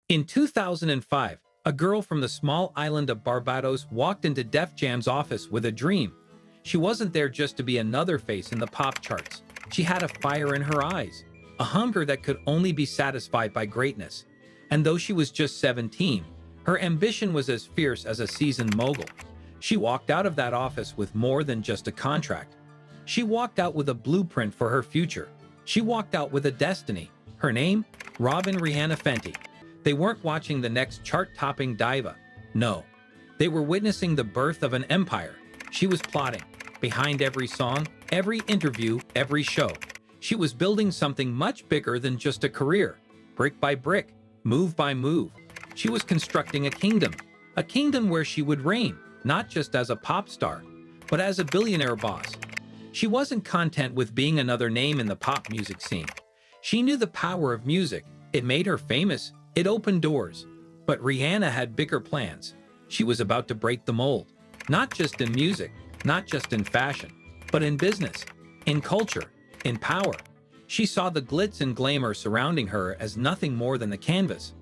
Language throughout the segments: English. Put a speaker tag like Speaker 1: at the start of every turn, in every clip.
Speaker 1: In 2005, a girl from the small island of Barbados walked into Def Jam's office with a dream. She wasn't there just to be another face in the pop charts. She had a fire in her eyes, a hunger that could only be satisfied by greatness. And though she was just 17, her ambition was as fierce as a seasoned mogul. She walked out of that office with more than just a contract. She walked out with a blueprint for her future. She walked out with a destiny. Her name? Robin Rihanna Fenty. They weren't watching the next chart-topping diva. No. They were witnessing the birth of an empire. She was plotting. Behind every song, every interview, every show, she was building something much bigger than just a career. Brick by brick, move by move, she was constructing a kingdom where she would reign, not just as a pop star, but as a billionaire boss. She wasn't content with being another name in the pop music scene. She knew the power of music. It made her famous. It opened doors. But Rihanna had bigger plans. She was about to break the mold, not just in music, not just in fashion, but in business, in culture, in power. She saw the glitz and glamour surrounding her as nothing more than a canvas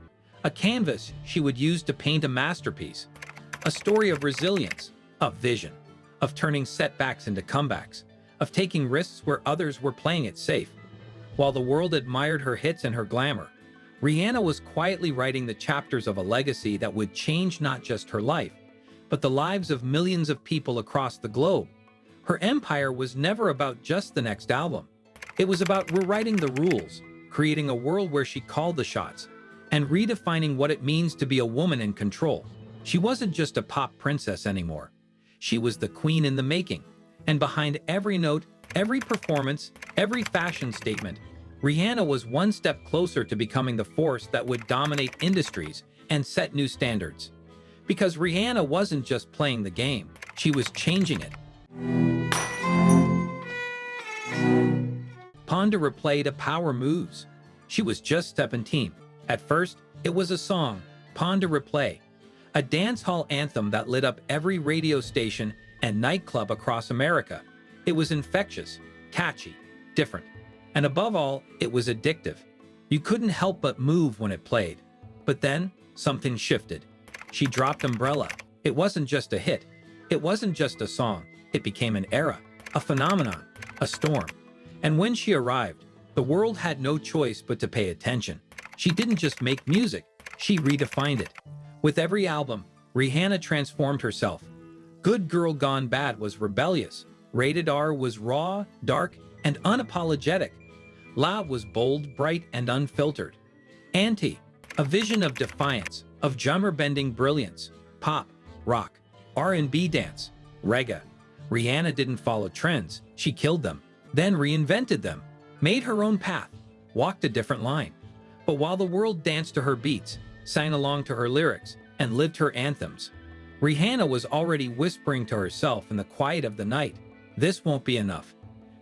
Speaker 1: she would use to paint a masterpiece, a story of resilience, of vision, of turning setbacks into comebacks, of taking risks where others were playing it safe. While the world admired her hits and her glamour, Rihanna was quietly writing the chapters of a legacy that would change not just her life, but the lives of millions of people across the globe. Her empire was never about just the next album. It was about rewriting the rules, creating a world where she called the shots, and redefining what it means to be a woman in control. She wasn't just a pop princess anymore. She was the queen in the making. And behind every note, every performance, every fashion statement, Rihanna was one step closer to becoming the force that would dominate industries and set new standards. Because Rihanna wasn't just playing the game, she was changing it. Pon de Replay to Power Moves. She was just 17. At first, it was a song, Pon de Replay, a dance hall anthem that lit up every radio station and nightclub across America. It was infectious, catchy, different. And above all, it was addictive. You couldn't help but move when it played. But then, something shifted. She dropped Umbrella. It wasn't just a hit. It wasn't just a song. It became an era, a phenomenon, a storm. And when she arrived, the world had no choice but to pay attention. She didn't just make music, she redefined it. With every album, Rihanna transformed herself. Good Girl Gone Bad was rebellious. Rated R was raw, dark, and unapologetic. Loud was bold, bright, and unfiltered. Anti, a vision of defiance, of genre-bending brilliance. Pop, rock, R&B dance, reggae. Rihanna didn't follow trends, she killed them, then reinvented them, made her own path, walked a different line. But while the world danced to her beats, sang along to her lyrics, and lived her anthems, Rihanna was already whispering to herself in the quiet of the night, this won't be enough.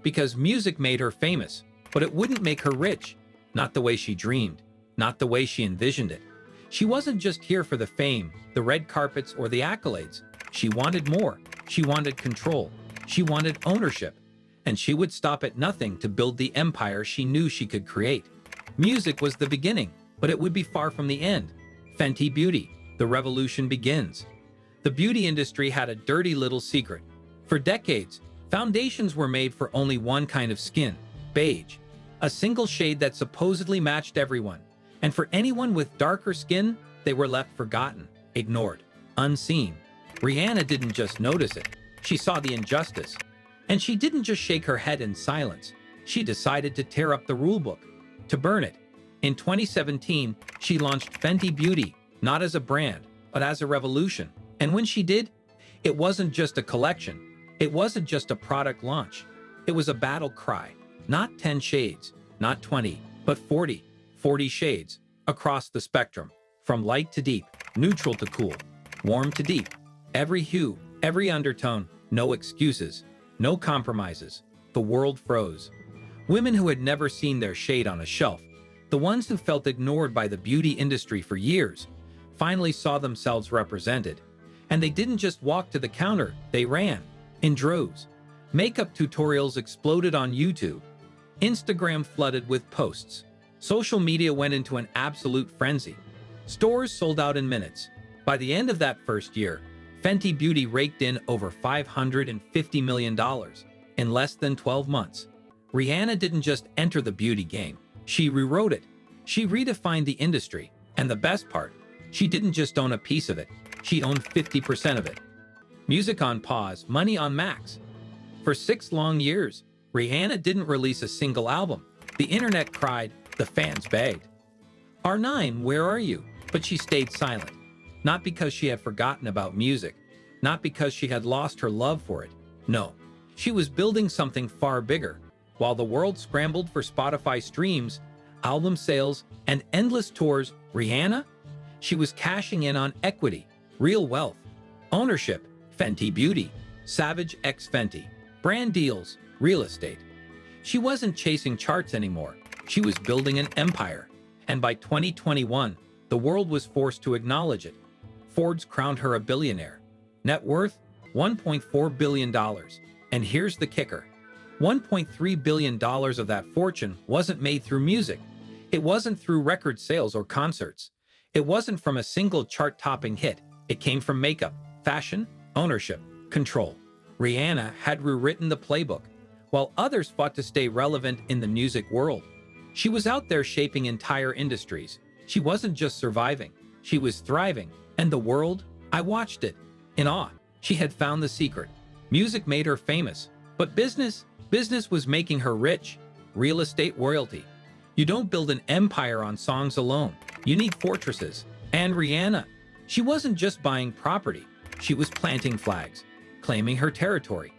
Speaker 1: Because music made her famous, but it wouldn't make her rich. Not the way she dreamed, not the way she envisioned it. She wasn't just here for the fame, the red carpets, or the accolades. She wanted more. She wanted control. She wanted ownership. And she would stop at nothing to build the empire she knew she could create. Music was the beginning, but it would be far from the end. Fenty Beauty, the revolution begins. The beauty industry had a dirty little secret. For decades, foundations were made for only one kind of skin, beige, a single shade that supposedly matched everyone. And for anyone with darker skin, they were left forgotten, ignored, unseen. Rihanna didn't just notice it, she saw the injustice. And she didn't just shake her head in silence, she decided to tear up the rulebook, to burn it. In 2017, she launched Fenty Beauty, not as a brand, but as a revolution. And when she did, it wasn't just a collection. It wasn't just a product launch. It was a battle cry. Not 10 shades, not 20, but 40 shades, across the spectrum, from light to deep, neutral to cool, warm to deep. Every hue, every undertone, no excuses, no compromises. The world froze. Women who had never seen their shade on a shelf, the ones who felt ignored by the beauty industry for years, finally saw themselves represented. And they didn't just walk to the counter, they ran, in droves. Makeup tutorials exploded on YouTube. Instagram flooded with posts. Social media went into an absolute frenzy. Stores sold out in minutes. By the end of that first year, Fenty Beauty raked in over $550 million in less than 12 months. Rihanna didn't just enter the beauty game. She rewrote it. She redefined the industry. And the best part, she didn't just own a piece of it. She owned 50% of it. Music on pause, money on max. For 6 long years, Rihanna didn't release a single album. The internet cried, the fans begged. R9, where are you? But she stayed silent. Not because she had forgotten about music, not because she had lost her love for it. No, she was building something far bigger. While the world scrambled for Spotify streams, album sales, and endless tours, Rihanna? She was cashing in on equity, real wealth, ownership, Fenty Beauty, Savage x Fenty, brand deals, real estate. She wasn't chasing charts anymore. She was building an empire. And by 2021, the world was forced to acknowledge it. Forbes crowned her a billionaire. Net worth, $1.4 billion. And here's the kicker. $1.3 billion of that fortune wasn't made through music. It wasn't through record sales or concerts. It wasn't from a single chart-topping hit. It came from makeup, fashion, ownership, control. Rihanna had rewritten the playbook, while others fought to stay relevant in the music world. She was out there shaping entire industries. She wasn't just surviving, she was thriving. And the world, I watched it, in awe. She had found the secret. Music made her famous, but business was making her rich. Real estate royalty. You don't build an empire on songs alone. You need fortresses. And Rihanna, she wasn't just buying property. She was planting flags, claiming her territory.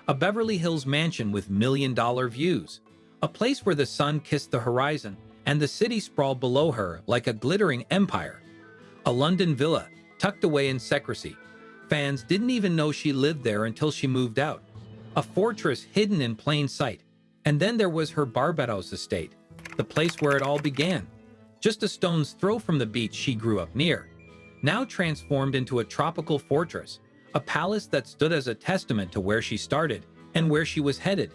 Speaker 1: A Beverly Hills mansion with million-dollar views. A place where the sun kissed the horizon and the city sprawled below her like a glittering empire. A London villa, tucked away in secrecy. Fans didn't even know she lived there until she moved out. A fortress hidden in plain sight. And then there was her Barbados estate, the place where it all began. Just a stone's throw from the beach she grew up near. Now transformed into a tropical fortress, a palace that stood as a testament to where she started and where she was headed.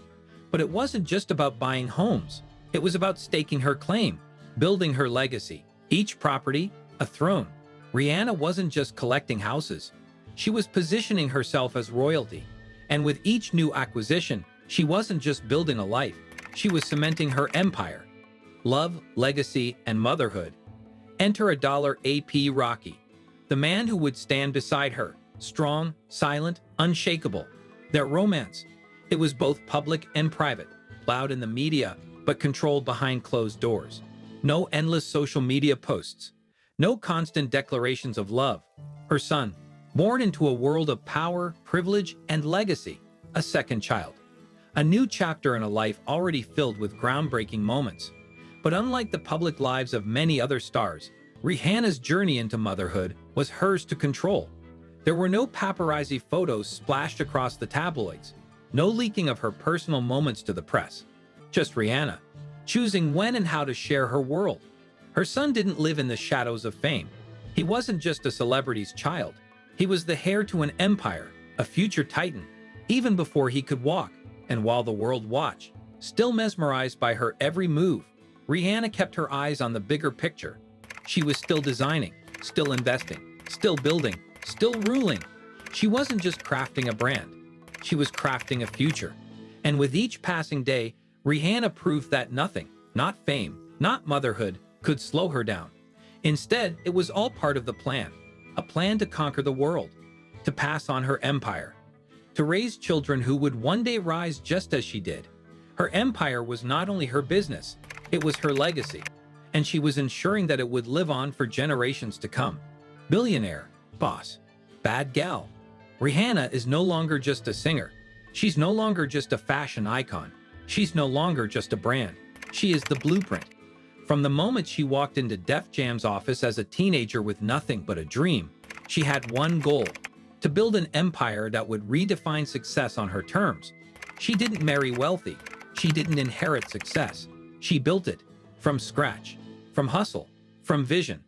Speaker 1: But it wasn't just about buying homes. It was about staking her claim, building her legacy. Each property, a throne. Rihanna wasn't just collecting houses. She was positioning herself as royalty. And with each new acquisition, she wasn't just building a life. She was cementing her empire. Love, legacy, and motherhood. Enter $AP Rocky, the man who would stand beside her, strong, silent, unshakable. Their romance, it was both public and private, loud in the media, but controlled behind closed doors. No endless social media posts. No constant declarations of love. Her son, born into a world of power, privilege, and legacy. A second child. A new chapter in a life already filled with groundbreaking moments. But unlike the public lives of many other stars, Rihanna's journey into motherhood was hers to control. There were no paparazzi photos splashed across the tabloids. No leaking of her personal moments to the press. Just Rihanna, choosing when and how to share her world. Her son didn't live in the shadows of fame. He wasn't just a celebrity's child. He was the heir to an empire, a future titan, even before he could walk. And while the world watched, still mesmerized by her every move, Rihanna kept her eyes on the bigger picture. She was still designing, still investing, still building, still ruling. She wasn't just crafting a brand. She was crafting a future. And with each passing day, Rihanna proved that nothing, not fame, not motherhood, could slow her down. Instead, it was all part of the plan. A plan to conquer the world, to pass on her empire, to raise children who would one day rise just as she did. Her empire was not only her business, it was her legacy, and she was ensuring that it would live on for generations to come. Billionaire, boss, bad gal. Rihanna is no longer just a singer. She's no longer just a fashion icon. She's no longer just a brand. She is the blueprint. From the moment she walked into Def Jam's office as a teenager with nothing but a dream, she had one goal: to build an empire that would redefine success on her terms. She didn't marry wealthy. She didn't inherit success. She built it from scratch, from hustle, from vision.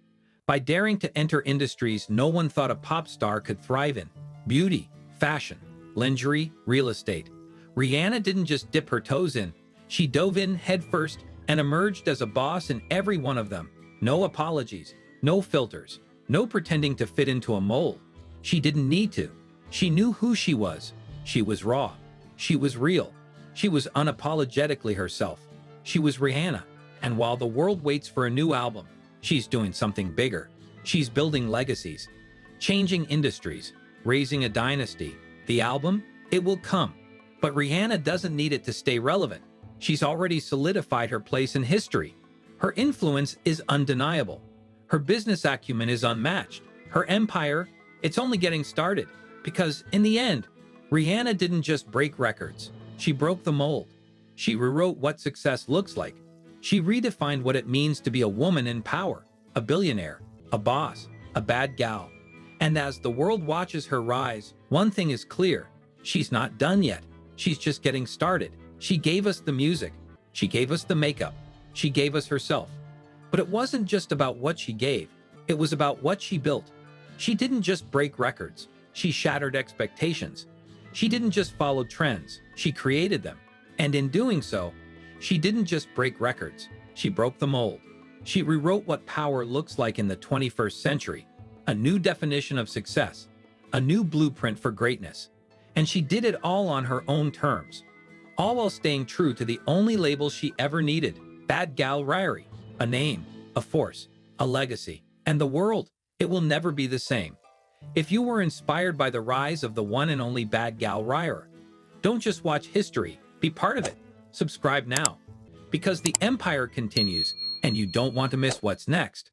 Speaker 1: By daring to enter industries no one thought a pop star could thrive in: beauty, fashion, lingerie, real estate. Rihanna didn't just dip her toes in. She dove in headfirst and emerged as a boss in every one of them. No apologies, No filters, no pretending to fit into a mold. She didn't need to. She knew who she was. She was raw. She was real. She was unapologetically herself. She was Rihanna. And while the world waits for a new album, she's doing something bigger. She's building legacies, changing industries, raising a dynasty. The album? It will come. But Rihanna doesn't need it to stay relevant. She's already solidified her place in history. Her influence is undeniable. Her business acumen is unmatched. Her empire, it's only getting started. Because in the end, Rihanna didn't just break records. She broke the mold. She rewrote what success looks like. She redefined what it means to be a woman in power, a billionaire, a boss, a bad gal. And as the world watches her rise, one thing is clear. She's not done yet. She's just getting started. She gave us the music. She gave us the makeup. She gave us herself. But it wasn't just about what she gave. It was about what she built. She didn't just break records. She shattered expectations. She didn't just follow trends. She created them. And in doing so, she didn't just break records. She broke the mold. She rewrote what power looks like in the 21st century. A new definition of success. A new blueprint for greatness. And she did it all on her own terms. All while staying true to the only label she ever needed. Bad Gal Ryrie. A name, a force, a legacy. And the world, it will never be the same. If you were inspired by the rise of the one and only Bad Gal Ryrie, don't just watch history, be part of it. Subscribe now. Because the empire continues, and you don't want to miss what's next.